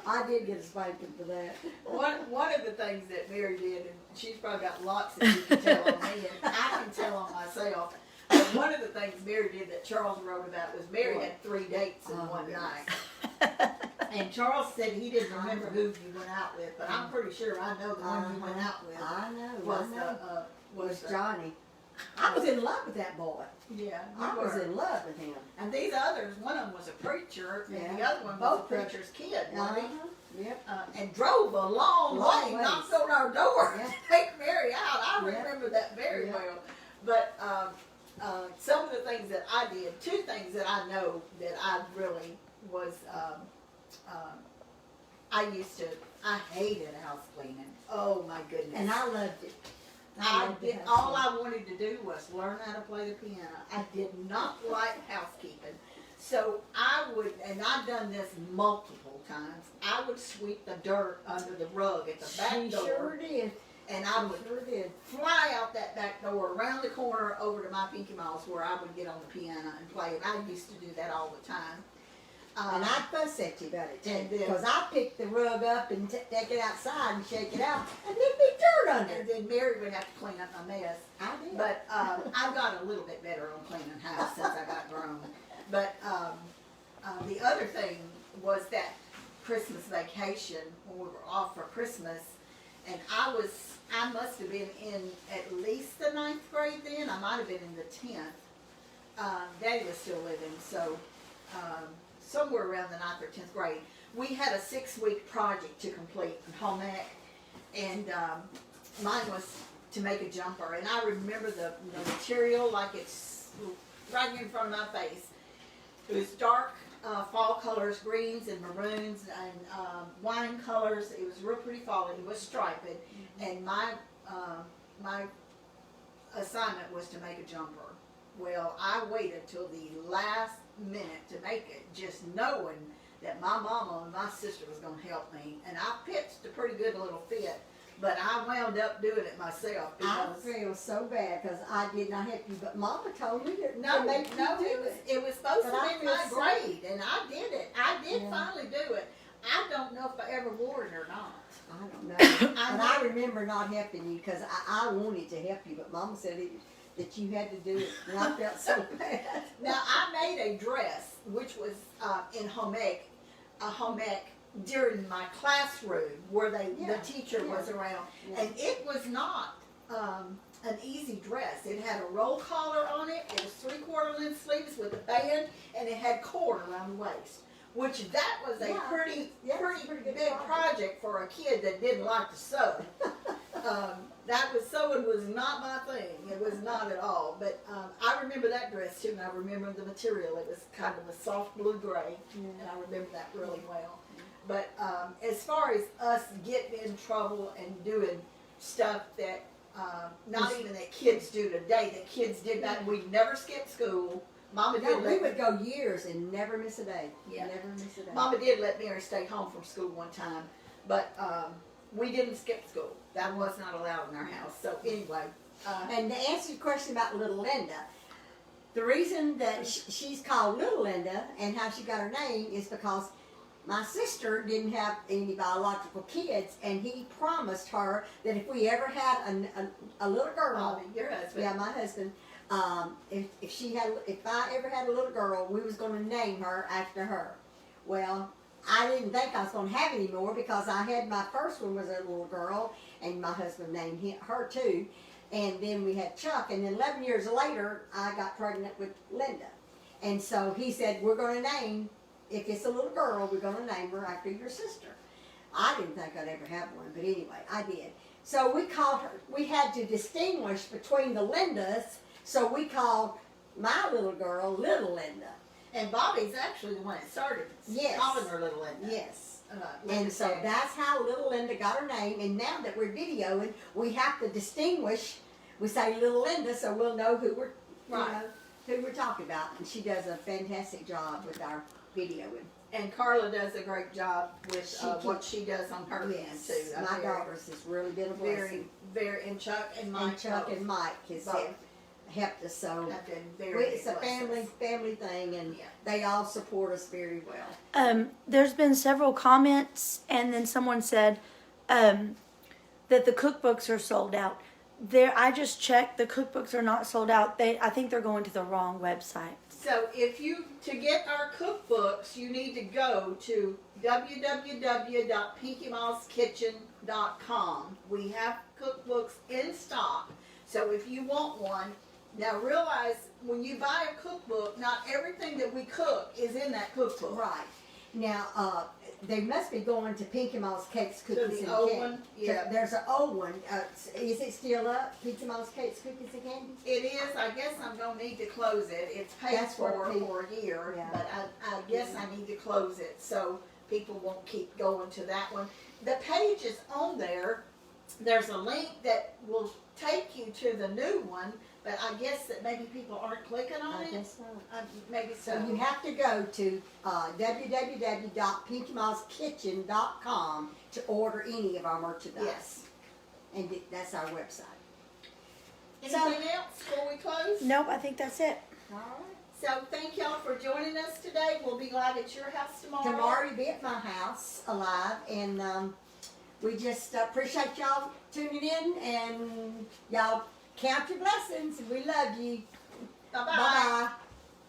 I did get a spanking for that. One of the things that Mary did, and she's probably got lots that you can tell on me, and I can tell on myself. But one of the things Mary did that Charles wrote about was Mary had 3 dates in Oh, one goodness. night. And Charles said he didn't remember who you went out with, but I'm pretty sure I know the one you went out with I know. was I know. Was the Johnny. I was in love with that boy. yeah. I you was were. in love with him. And these others, one of them was a preacher, and the Yeah. other one was Both a preacher's kid, wasn't he? Yep. And drove a long Long way, ways. knocked on our door Yeah. to take Mary out. I Yeah. remember that very Yeah. well. But some of the things that I did, 2 things that I know that I really was I hated house cleaning. Oh my goodness. And I loved it. All I wanted to do was learn how to play the piano. I did not like housekeeping. So and I've done this multiple times, I would sweep the dirt under the rug at the back door. She sure did. And I would fly out that back door, around the corner, over to my Pinky Mouse where I would get on the piano and play it. I used to do that all the time. And I'd fuss at you about it too, And then- because I picked the rug up and take it outside and shake it out, and there'd be dirt under And it. then Mary would have to clean up my mess. I did. But I've got a little bit better on cleaning house since I got grown. But the other thing was that Christmas vacation, when we were off for Christmas, and I must have been in at least the 9th grade then. I might have been in the 10th. Daddy was still living, so somewhere around the 9th or 10th grade. We had a 6-week project to complete in home ec, and mine was to make a jumper. And I remember the material like it's right here in front of my face. It was dark fall colors, greens and maroons and wine colors. It was real pretty fall, and it was striped. And my assignment was to make a jumper. Well, I waited till the last minute to make it, just knowing that my mama and my sister was going to help me. And I pitched a pretty good little fit, but I wound up doing it myself. I Because feel so bad because I did not help you, but Mama told me to make you do it was supposed But to I be my feel grade, and I did it. I did Yeah. finally do it. I don't know if I ever wore it or not. I don't know. I But know. I remember not helping you because I wanted to help you, but Mama said that you had to do it, and I felt so bad. Now, I made a dress, which was in home ec, during my classroom where the teacher was around. Yeah. And it was not an easy dress. It had a roll collar on it, it was 3/4 length sleeves with a band, and it had cord around the waist. Which that was a Yeah, pretty pretty good big project for a kid that didn't like to sew. Sewing was not my thing. It was not at all. But I remember that dress too, and I remember the material. It was kind of a soft blue gray, and I remember that really well. But as far as us getting in trouble and doing stuff that not even that kids do today, that kids did back, we never skipped school. Mama No, did we let would go years and never miss a day. Yeah. Never miss a day. Mama did let Mary stay home from school one time, but we didn't skip school. That was not allowed in our house. So anyway, And to answer your question about Little Linda, the reason that she's called Little Linda and how she got her name is because my sister didn't have any biological kids, and he promised her that if we ever had a little girl, Bobby, your husband. yeah, my husband, if I ever had a little girl, we was going to name her after her. Well, I didn't think I was going to have any more because I had my first one was a little girl, and my husband named her too. And then we had Chuck, and then 11 years later, I got pregnant with Linda. And so he said, we're going to name, if it's a little girl, we're going to name her after your sister. I didn't think I'd ever have one, but anyway, I did. So we called her, we had to distinguish between the Lindas, so we called my little girl Little Linda. And Bobby's actually the one that started Yes. calling her Little Linda. Yes. Linda And so said. that's how Little Linda got her name. And now that we're videoing, we have to distinguish. We say Little Linda, so we'll know who we're who we're talking about. And she does a fantastic job with our videoing. And Carla does a great job with She what she does on her end Yes, too. my daughters has really been a blessing. And Chuck and Mike. And Chuck and Mike has both helped us so. have been very. It's a blessings. family thing, and Yeah. they all support us very well. There's been several comments, and then someone said that the cookbooks are sold out. I just checked; the cookbooks are not sold out. I think they're going to the wrong website. So to get our cookbooks, you need to go to www.pinkymousekitchen.com. We have cookbooks in stock. So if you want one, now realize when you buy a cookbook, not everything that we cook is in that cookbook. Right. Now, they must be going to Pinky Mouse Cakes, Cookies, the and old Candy. one? Yeah. There's an old one. Is it still up? Pinky Mouse Cakes, Cookies, and Candy? It is. I guess I'm going to need to close it. It's paid That's what for a year, Yeah. but I guess I need to close it. So people won't keep going to that one. The page is on there. There's a link that will take you to the new one, but I guess that maybe people aren't clicking on I it. guess not. Maybe so. So you have to go to www.pinkymallskitchen.com to order any of our merchandise. Yes. And that's our website. Anything else before we close? Nope, I think that's it. All right. So thank y'all for joining us today. We'll be live at your house tomorrow. Tomorrow you'll be at my house alive, and we just appreciate y'all tuning in, and y'all count your blessings. We love you. Bye-bye. Bye-bye.